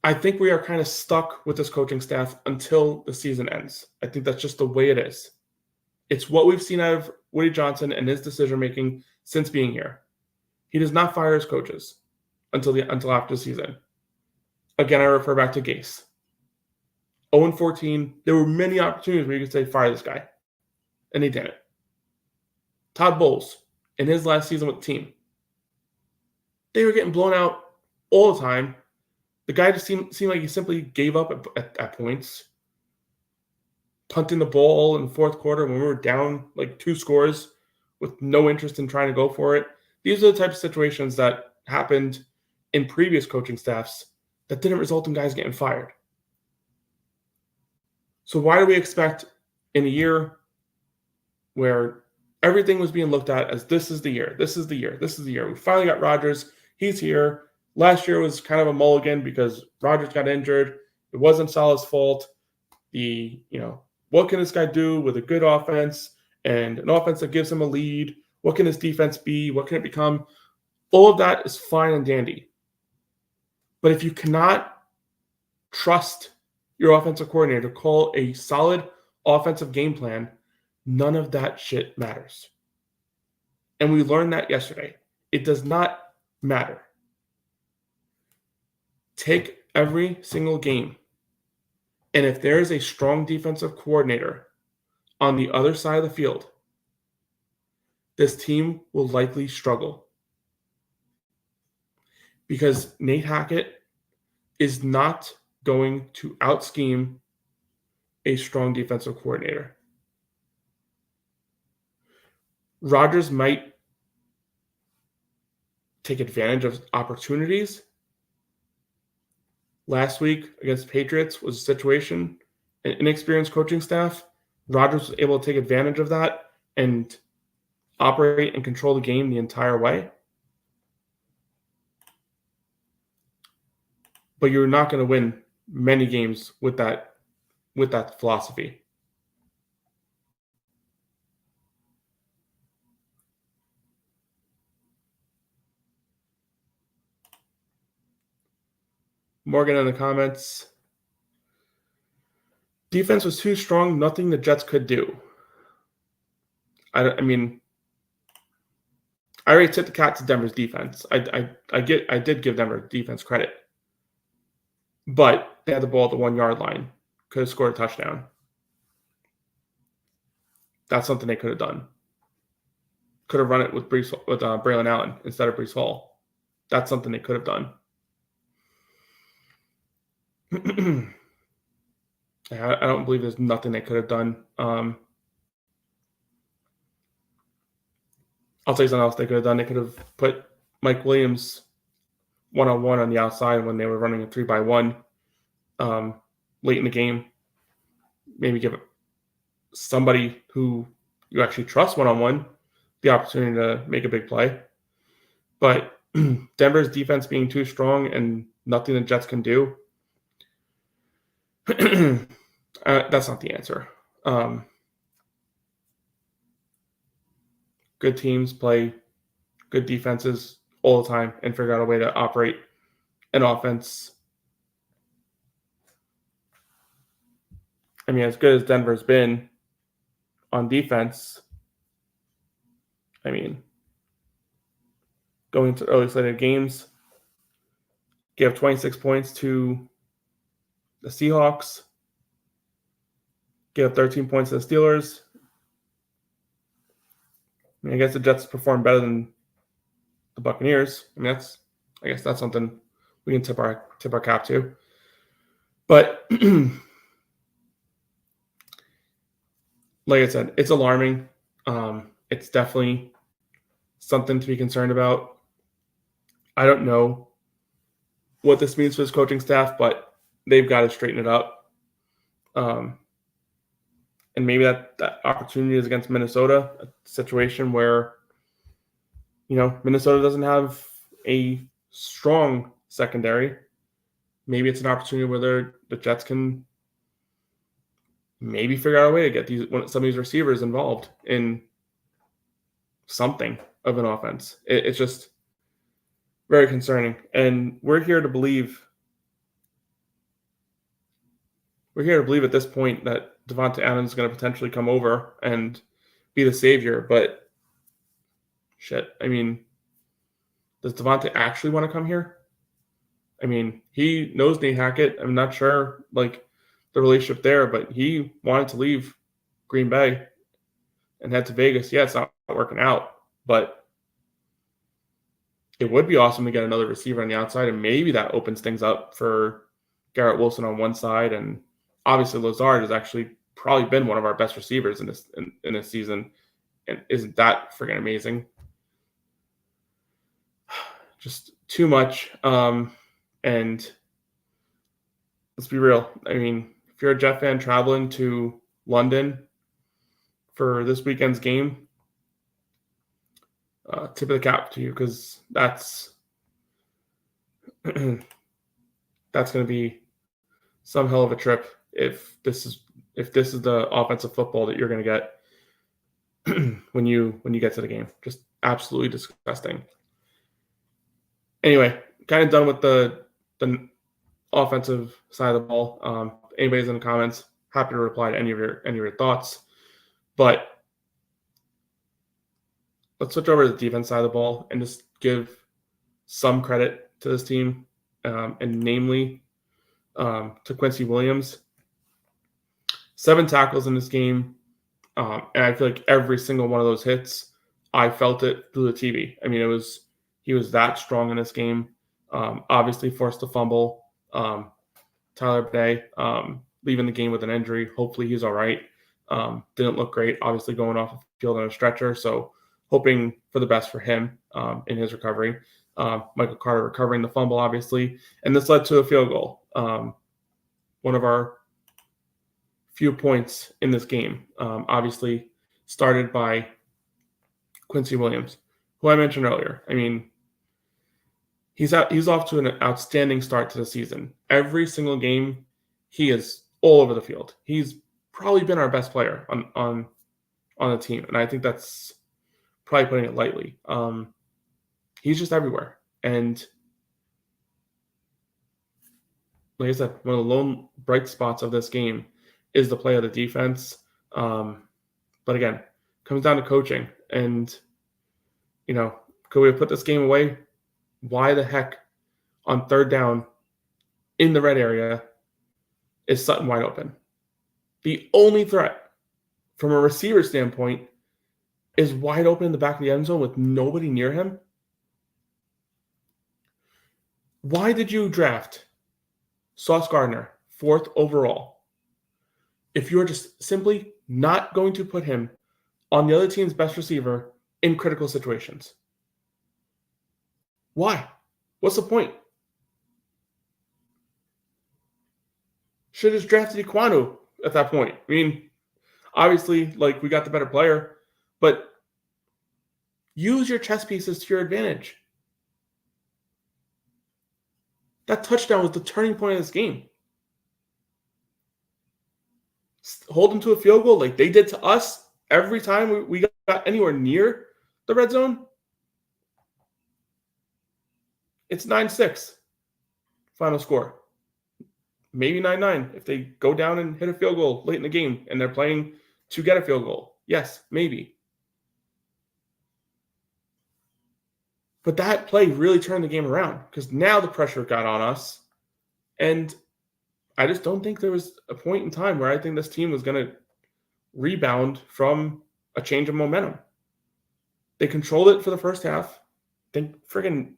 I think we are kind of stuck with this coaching staff until the season ends. I think that's just the way it is. It's what we've seen out of Woody Johnson and his decision-making since being here. He does not fire his coaches until after the season. Again, I refer back to Gase. 0-14, there were many opportunities where you could say, fire this guy. And he didn't. Todd Bowles, in his last season with the team, they were getting blown out all the time. The guy just seemed like he simply gave up at points. Punting the ball in the fourth quarter when we were down like 2 scores with no interest in trying to go for it. These are the types of situations that happened in previous coaching staffs that didn't result in guys getting fired. So why do we expect in a year where everything was being looked at as this is the year, this is the year, this is the year. We finally got Rodgers. He's here. Last year was kind of a mulligan because Rodgers got injured. It wasn't Saleh's fault. What can this guy do with a good offense and an offense that gives him a lead? What can his defense be? What can it become? All of that is fine and dandy. But if you cannot trust your offensive coordinator to call a solid offensive game plan, none of that shit matters. And we learned that yesterday. It does not matter. Take every single game, and if there is a strong defensive coordinator on the other side of the field, this team will likely struggle because Nate Hackett is not going to out-scheme a strong defensive coordinator. Rodgers might take advantage of opportunities. Last week against Patriots was a situation, an inexperienced coaching staff. Rodgers was able to take advantage of that and operate and control the game the entire way. But you're not going to win many games with that philosophy. Morgan in the comments. Defense was too strong. Nothing the Jets could do. I mean, I already tipped the cat to Denver's defense. I did give Denver defense credit, but they had the ball at the 1 yard line. Could have scored a touchdown. That's something they could have done. Could have run it with Braylon Allen instead of Breece Hall. That's something they could have done. I don't believe there's nothing they could have done. I'll tell you something else they could have done. They could have put Mike Williams one-on-one on the outside when they were running a 3-by-1 late in the game. Maybe give somebody who you actually trust one-on-one the opportunity to make a big play. But Denver's defense being too strong and nothing the Jets can do, that's not the answer. Good teams play good defenses all the time and figure out a way to operate an offense. I mean, as good as Denver's been on defense, I mean, going to early slated games, give 26 points to the Seahawks, give 13 points to the Steelers. I mean, I guess the Jets perform better than the Buccaneers. I mean, I guess that's something we can tip our cap to. But like I said, it's alarming. It's definitely something to be concerned about. I don't know what this means for his coaching staff, but they've got to straighten it up. And maybe that opportunity is against Minnesota, a situation where, Minnesota doesn't have a strong secondary. Maybe it's an opportunity where the Jets can maybe figure out a way to get some of these receivers involved in something of an offense. It's just very concerning. And we're here to believe at this point that Devonta Adams is going to potentially come over and be the savior. But shit, I mean, does Devonta actually want to come here? I mean, he knows Nate Hackett. I'm not sure, the relationship there, but he wanted to leave Green Bay and head to Vegas. Yeah, it's not working out, but it would be awesome to get another receiver on the outside, and maybe that opens things up for Garrett Wilson on one side, and obviously Lazard has actually probably been one of our best receivers in this season, and isn't that freaking amazing? Just too much. And let's be real. I mean, if you're a Jet fan traveling to London for this weekend's game, tip of the cap to you, because that's going to be some hell of a trip if this is the offensive football that you're going to get when you get to the game. Just absolutely disgusting. Anyway, kind of done with the offensive side of the ball. Anybody's in the comments, happy to reply to any of your thoughts. But let's switch over to the defense side of the ball and just give some credit to this team. and namely to Quincy Williams. 7 tackles in this game, and I feel like every single one of those hits, I felt it through the TV. I mean, he was that strong in this game. Obviously forced a fumble. Tyler Bay leaving the game with an injury. Hopefully he's all right. Didn't look great, obviously going off the field on a stretcher. So hoping for the best for him in his recovery. Michael Carter recovering the fumble, obviously. And this led to a field goal. One of our few points in this game, obviously started by Quincy Williams, who I mentioned earlier. I mean, he's off to an outstanding start to the season. Every single game, he is all over the field. He's probably been our best player on the team, and I think that's probably putting it lightly. He's just everywhere, and like I said, one of the lone bright spots of this game is the play of the defense. But again, comes down to coaching, and could we have put this game away? Why the heck on third down in the red area is Sutton wide open? The only threat from a receiver standpoint is wide open in the back of the end zone with nobody near him. Why did you draft Sauce Gardner 4th overall if you're just simply not going to put him on the other team's best receiver in critical situations? Why? What's the point? Should have just drafted Iquanu at that point. I mean, obviously, like, we got the better player, but use your chess pieces to your advantage. That touchdown was the turning point of this game. Hold them to a field goal like they did to us every time we got anywhere near the red zone. It's 9-6 final score. Maybe 9-9 if they go down and hit a field goal late in the game and they're playing to get a field goal. Yes, maybe. But that play really turned the game around because now the pressure got on us. And I just don't think there was a point in time where I think this team was going to rebound from a change of momentum. They controlled it for the first half. I think friggin'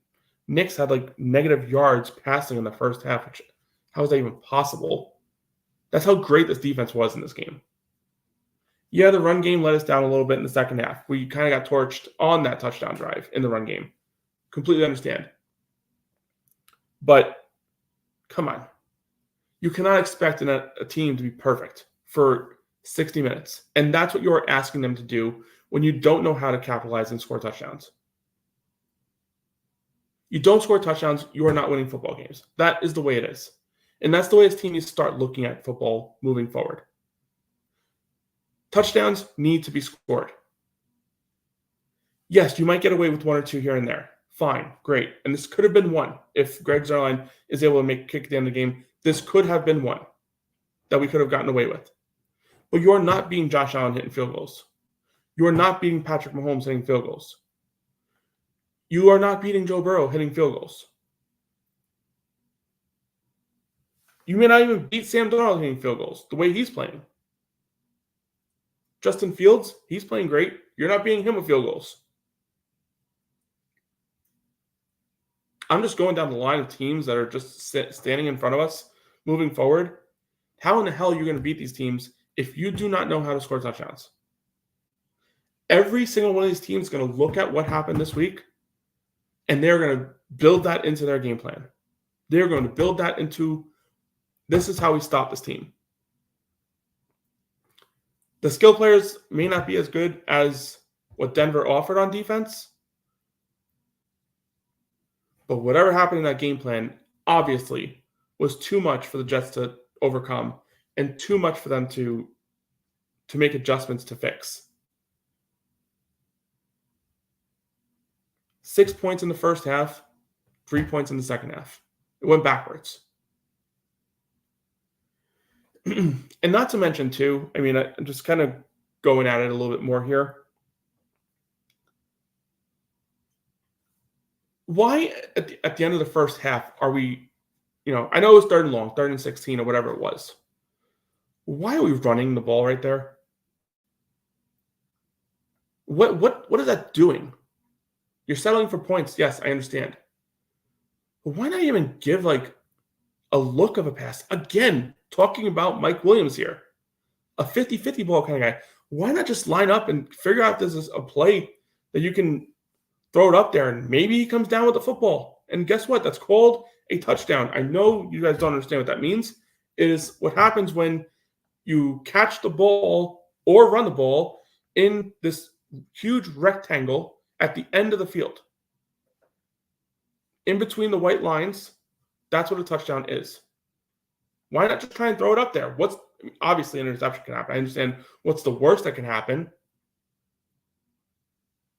Knicks had like negative yards passing in the first half. How is that even possible? That's how great this defense was in this game. Yeah, the run game let us down a little bit in the second half. We kind of got torched on that touchdown drive in the run game. Completely understand. But come on. You cannot expect a team to be perfect for 60 minutes. And that's what you're asking them to do when you don't know how to capitalize and score touchdowns. You don't score touchdowns, you are not winning football games. That is the way it is. And that's the way this team needs to start looking at football moving forward. Touchdowns need to be scored. Yes, you might get away with 1 or 2 here and there. Fine, great. And this could have been 1. If Greg Zuerlein is able to make a kick at the end of the game, this could have been 1 that we could have gotten away with. But you are not beating Josh Allen hitting field goals. You are not beating Patrick Mahomes hitting field goals. You are not beating Joe Burrow hitting field goals. You may not even beat Sam Darnold hitting field goals the way he's playing. Justin Fields, he's playing great. You're not beating him with field goals. I'm just going down the line of teams that are just standing in front of us moving forward. How in the hell are you going to beat these teams if you do not know how to score touchdowns? Every single one of these teams is going to look at what happened this week, and they're going to build that into their game plan. They're going to build that into, this is how we stop this team. The skill players may not be as good as what Denver offered on defense, but whatever happened in that game plan obviously was too much for the Jets to overcome and too much for them to make adjustments to fix. 6 points in the first half, 3 points in the second half. It went backwards. And not to mention, too, I mean, I'm just kind of going at it a little bit more here. Why, at the end of the first half, are we I know it was third and long, third and 16 or whatever it was. Why are we running the ball right there? What is that doing? You're settling for points. Yes, I understand. But why not even give like a look of a pass? Again, talking about Mike Williams here, a 50-50 ball kind of guy. Why not just line up and figure out this is a play that you can throw it up there and maybe he comes down with the football. And guess what? That's called a touchdown. I know you guys don't understand what that means. It is what happens when you catch the ball or run the ball in this huge rectangle at the end of the field. In between the white lines, that's what a touchdown is. Why not just try and throw it up there? Obviously an interception can happen. I understand what's the worst that can happen.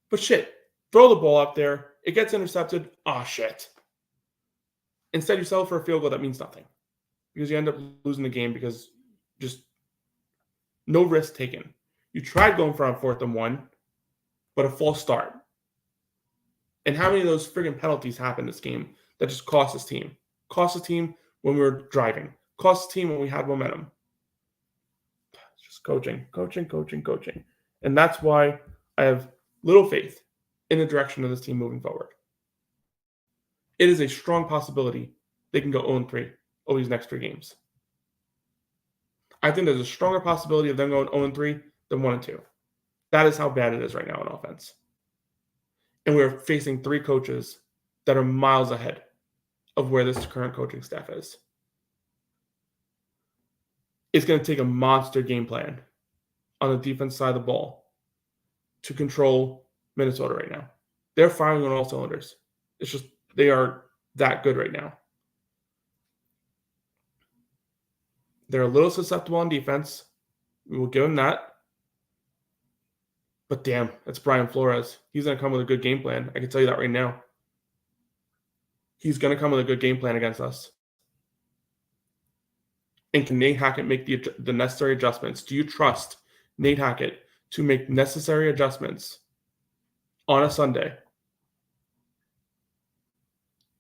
But shit, throw the ball up there. It gets intercepted. Ah, shit. Instead, you settle for a field goal that means nothing because you end up losing the game because just no risk taken. You tried going for on 4th and 1, but a false start. And how many of those friggin' penalties happened this game that just cost this team? Cost the team when we were driving. Cost the team when we had momentum. It's just coaching. And that's why I have little faith in the direction of this team moving forward. It is a strong possibility they can go 0-3 over these next 3 games. I think there's a stronger possibility of them going 0-3 than 1-2. That is how bad it is right now on offense. And we're facing 3 coaches that are miles ahead of where this current coaching staff is. It's going to take a monster game plan on the defense side of the ball to control Minnesota right now. They're firing on all cylinders. It's just they are that good right now. They're a little susceptible on defense. We will give them that. But damn, that's Brian Flores. He's going to come with a good game plan. I can tell you that right now. He's going to come with a good game plan against us. And can Nate Hackett make the necessary adjustments? Do you trust Nate Hackett to make necessary adjustments on a Sunday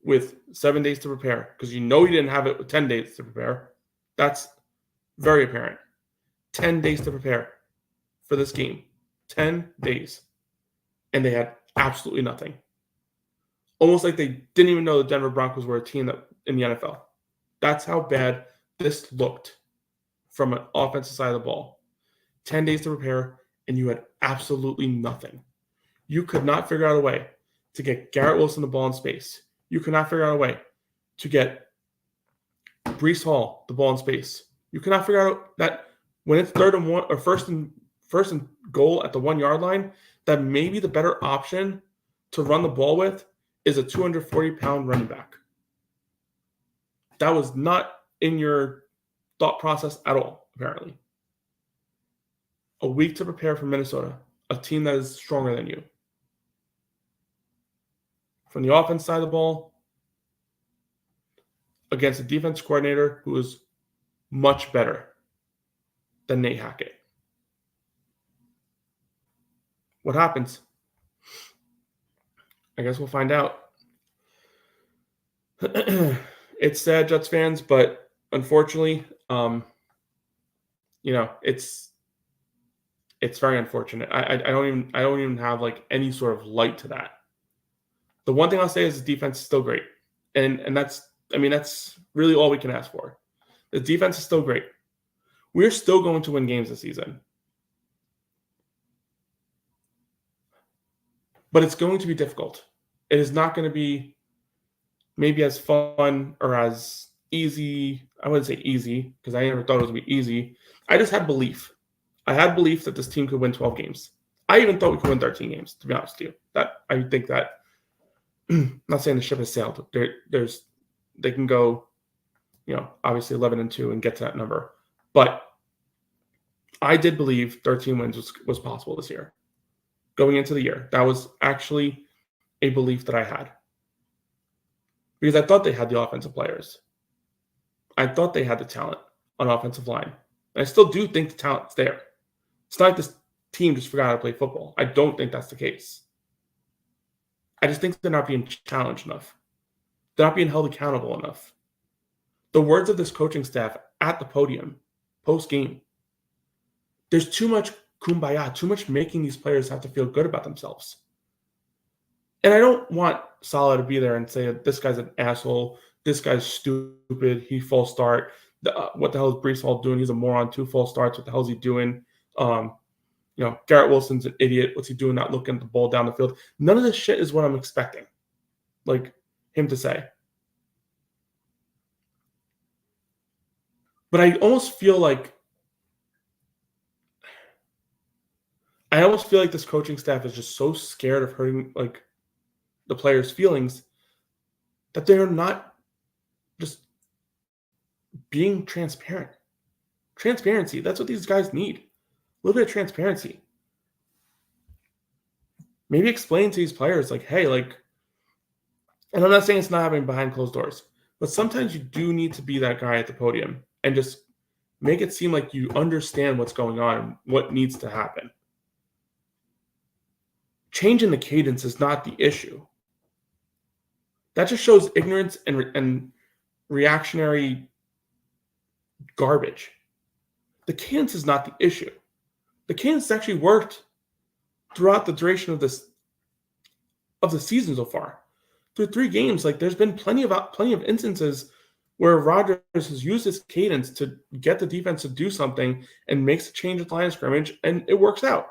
with 7 days to prepare? Because you know he didn't have it with 10 days to prepare. That's very apparent. 10 days to prepare for this game. 10 days. And they had absolutely nothing. Almost like they didn't even know the Denver Broncos were a team in the NFL. That's how bad this looked from an offensive side of the ball. 10 days to prepare, and you had absolutely nothing. You could not figure out a way to get Garrett Wilson the ball in space. You could not figure out a way to get Breece Hall the ball in space. You cannot figure out that when it's 3rd and 1 or first and goal at the 1 yard line, that maybe the better option to run the ball with is a 240-pound running back. That was not in your thought process at all, apparently. A week to prepare for Minnesota, a team that is stronger than you. From the offense side of the ball, against a defense coordinator who is much better than Nate Hackett. What happens? I guess we'll find out. It's sad, Jets fans, but unfortunately, it's very unfortunate. I don't even have like any sort of light to that. The one thing I'll say is the defense is still great, and that's really all we can ask for. The defense is still great. We're still going to win games this season. But it's going to be difficult. It is not going to be maybe as fun or as easy. I wouldn't say easy because I never thought it was going to be easy. I just had belief. I had belief that this team could win 12 games. I even thought we could win 13 games, to be honest with you. I think that, I'm not saying the ship has sailed. They can go, obviously 11-2 and get to that number. But I did believe 13 wins was possible this year. Going into the year, that was actually a belief that I had. Because I thought they had the offensive players. I thought they had the talent on offensive line. And I still do think the talent's there. It's not like this team just forgot how to play football. I don't think that's the case. I just think they're not being challenged enough. They're not being held accountable enough. The words of this coaching staff at the podium post game, there's too much kumbaya, too much making these players have to feel good about themselves. And I don't want Salah to be there and say this guy's an asshole, this guy's stupid, he false start. What the hell is Brees Hall doing? He's a moron. 2 false starts. What the hell is he doing? Garrett Wilson's an idiot. What's he doing? Not looking at the ball down the field. None of this shit is what I'm expecting, like him to say. But I almost feel like this coaching staff is just so scared of hurting like the players' feelings that they're not just being transparent. Transparency, that's what these guys need. A little bit of transparency. Maybe explain to these players, like, hey, like, and I'm not saying it's not happening behind closed doors, but sometimes you do need to be that guy at the podium and just make it seem like you understand what's going on and what needs to happen. Changing the cadence is not the issue. That just shows ignorance and reactionary garbage. The cadence is not the issue. The cadence actually worked throughout the duration of the season so far. Through 3 games, like there's been plenty of instances where Rodgers has used his cadence to get the defense to do something and makes a change at the line of scrimmage, and it works out.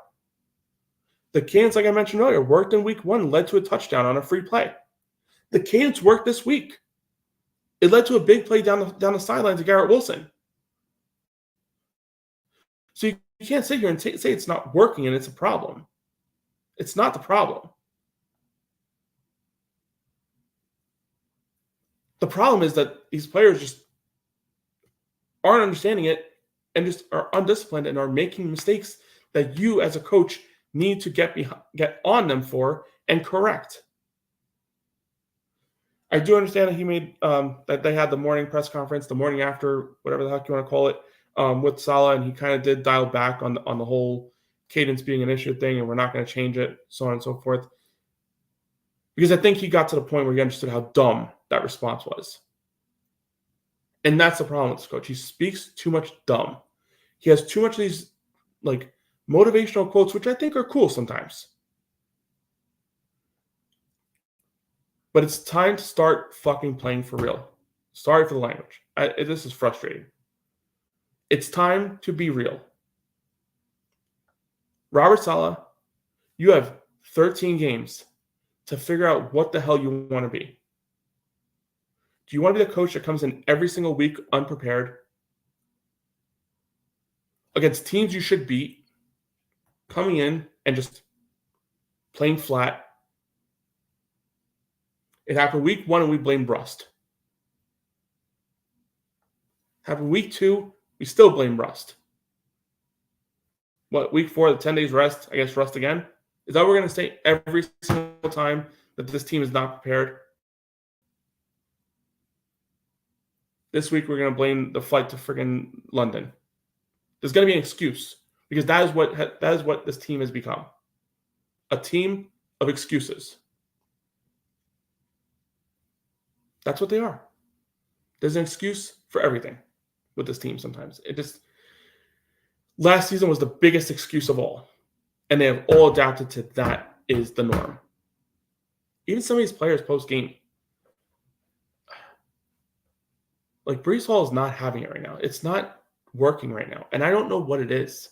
The cadence, like I mentioned earlier, worked in week 1, led to a touchdown on a free play. The cadence worked this week. It led to a big play down the sideline to Garrett Wilson. So you can't sit here and say it's not working and it's a problem. It's not the problem. The problem is that these players just aren't understanding it and just are undisciplined and are making mistakes that you as a coach need to get on them for and correct. I do understand that he made that they had the morning press conference, the morning after, whatever the heck you want to call it, with Salah, and he kind of did dial back on the whole cadence being an issue thing, and we're not going to change it, so on and so forth. Because I think he got to the point where he understood how dumb that response was. And that's the problem with this coach. He speaks too much dumb. He has too much of these like motivational quotes, which I think are cool sometimes. But it's time to start fucking playing for real. Sorry for the language. This is frustrating. It's time to be real. Robert Saleh, you have 13 games to figure out what the hell you want to be. Do you want to be the coach that comes in every single week unprepared against teams you should beat, coming in and just playing flat? It happened week 1 and we blamed Rust. Happened week 2, we still blame Rust. What, week 4, the 10 days rest, I guess Rust again? Is that what we're going to say every single time that this team is not prepared? This week we're going to blame the flight to friggin' London. There's going to be an excuse because that is what this team has become. A team of excuses. That's what they are. There's an excuse for everything with this team sometimes. Last season was the biggest excuse of all. And they have all adapted to that is the norm. Even some of these players post-game. Like Brees Hall is not having it right now. It's not working right now. And I don't know what it is.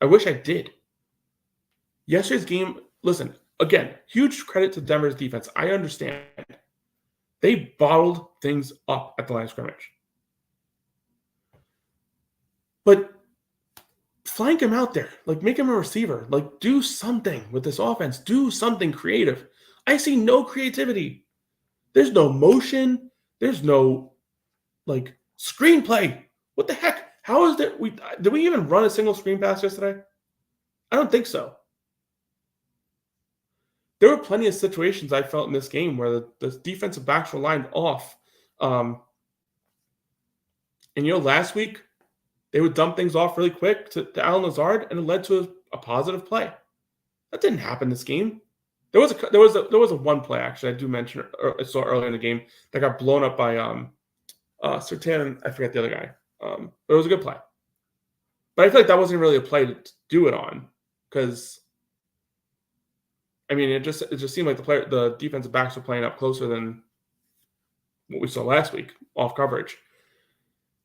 I wish I did. Yesterday's game, listen, again, huge credit to Denver's defense. I understand. They bottled things up at the line of scrimmage. But flank him out there. Like, make him a receiver. Like, do something with this offense. Do something creative. I see no creativity. There's no motion. There's no, like, screenplay. What the heck? How is that? Did we even run a single screen pass yesterday? I don't think so. There were plenty of situations I felt in this game where the defensive backs were lined off. And, last week, they would dump things off really quick to Allen Lazard, and it led to a positive play. That didn't happen this game. There was a one play, actually, I do mention, or I saw earlier in the game, that got blown up by Sertan, I forget the other guy. But it was a good play. But I feel like that wasn't really a play to do it on, because I mean it just seemed like the defensive backs were playing up closer than what we saw last week off coverage.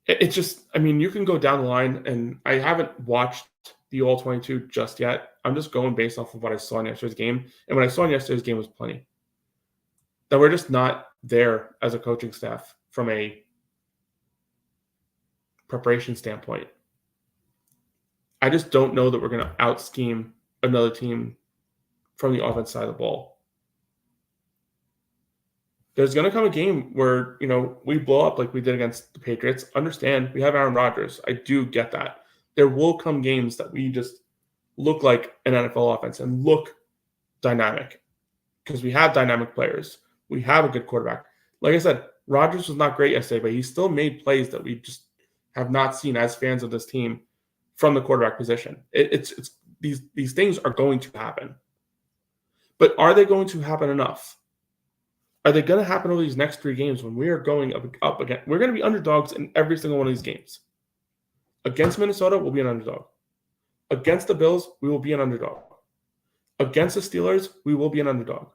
It's just, I mean, you can go down the line, and I haven't watched the All 22 just yet. I'm just going based off of what I saw in yesterday's game, and what I saw in yesterday's game was plenty. That we're just not there as a coaching staff from a preparation standpoint. I just don't know that we're going to out-scheme another team from the offense side of the ball. There's going to come a game where, we blow up like we did against the Patriots. Understand, we have Aaron Rodgers. I do get that. There will come games that we just look like an NFL offense and look dynamic, because we have dynamic players. We have a good quarterback. Like I said, Rodgers was not great yesterday, but he still made plays that we just have not seen as fans of this team from the quarterback position. It's these things are going to happen. But are they going to happen enough? Are they going to happen over these next 3 games when we are going up again? We're going to be underdogs in every single one of these games. Against Minnesota, we'll be an underdog. Against the Bills, we will be an underdog. Against the Steelers, we will be an underdog.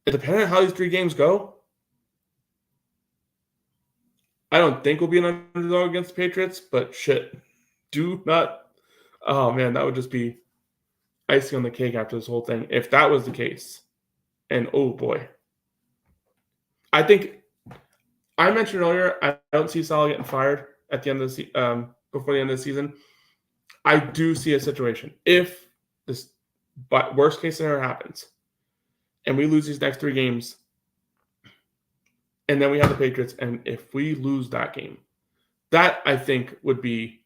Depending on how these 3 games go, I don't think we'll be an underdog against the Patriots, but shit, do not. Oh, man, that would just be icing on the cake after this whole thing. If that was the case, and oh boy. I think I mentioned earlier, I don't see Saleh getting fired at the end of the before the end of the season. I do see a situation. If this worst case scenario happens, and we lose these next 3 games, and then we have the Patriots, and if we lose that game, that I think would be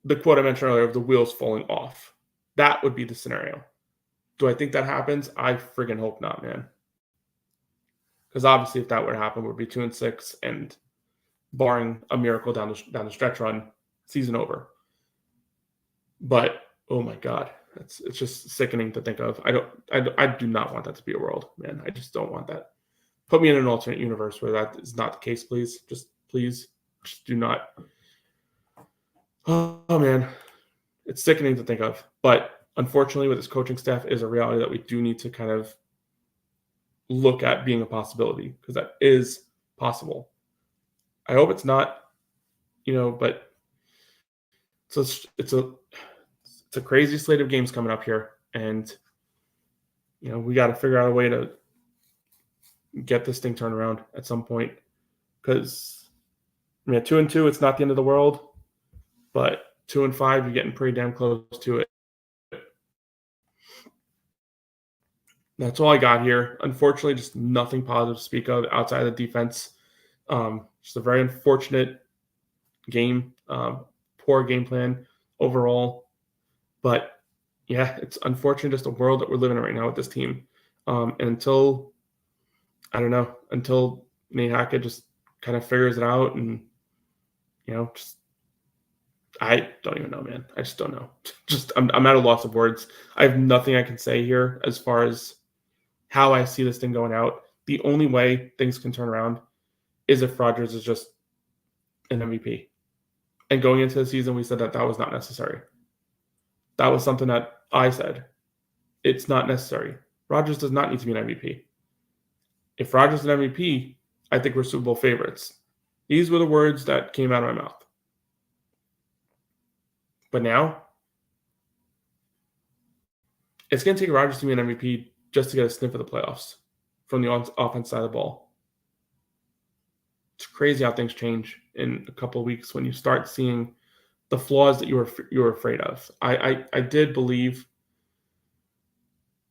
the quote I mentioned earlier of the wheels falling off. That would be the scenario. Do I think that happens? I friggin' hope not, man. Because obviously, if that were to happen, we'd be 2-6, and barring a miracle down the stretch run, season over. But oh my God, it's just sickening to think of. I do not want that to be a world, man. I just don't want that. Put me in an alternate universe where that is not the case, please. Please, do not. Oh man, it's sickening to think of. But unfortunately, with this coaching staff, is a reality that we do need to kind of look at being a possibility, because that is possible. I hope it's not, but it's a crazy slate of games coming up here, and we got to figure out a way to get this thing turned around at some point. Because 2-2, it's not the end of the world, but 2-5, you're getting pretty damn close to it. That's all I got here. Unfortunately, just nothing positive to speak of outside of the defense. Just a very unfortunate game. Poor game plan overall. But, yeah, it's unfortunate just the world that we're living in right now with this team. And until Nate Hackett just kind of figures it out and, I don't even know, man. I just don't know. I'm at a loss of words. I have nothing I can say here as far as how I see this thing going out. The only way things can turn around is if Rodgers is just an MVP. And going into the season, we said that was not necessary. That was something that I said. It's not necessary. Rodgers does not need to be an MVP. If Rodgers is an MVP, I think we're Super Bowl favorites. These were the words that came out of my mouth. But now, it's going to take Rodgers to be an MVP just to get a sniff of the playoffs from the offense side of the ball. It's crazy how things change in a couple of weeks when you start seeing the flaws that you were afraid of. I did believe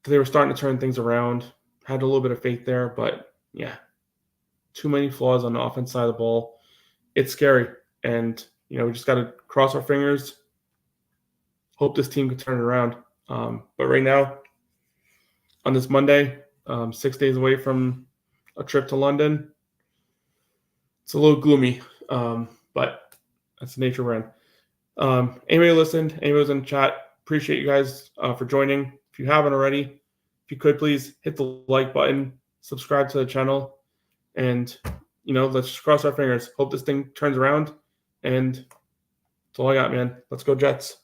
that they were starting to turn things around. Had a little bit of faith there, but yeah, too many flaws on the offense side of the ball. It's scary, and we just got to cross our fingers. Hope this team can turn it around. But right now, on this Monday, 6 days away from a trip to London, it's a little gloomy, but that's the nature we're in. Anybody listened, anybody was in the chat, appreciate you guys for joining. If you haven't already, if you could please hit the like button, subscribe to the channel, And let's just cross our fingers. Hope this thing turns around. And that's all I got, man. Let's go Jets.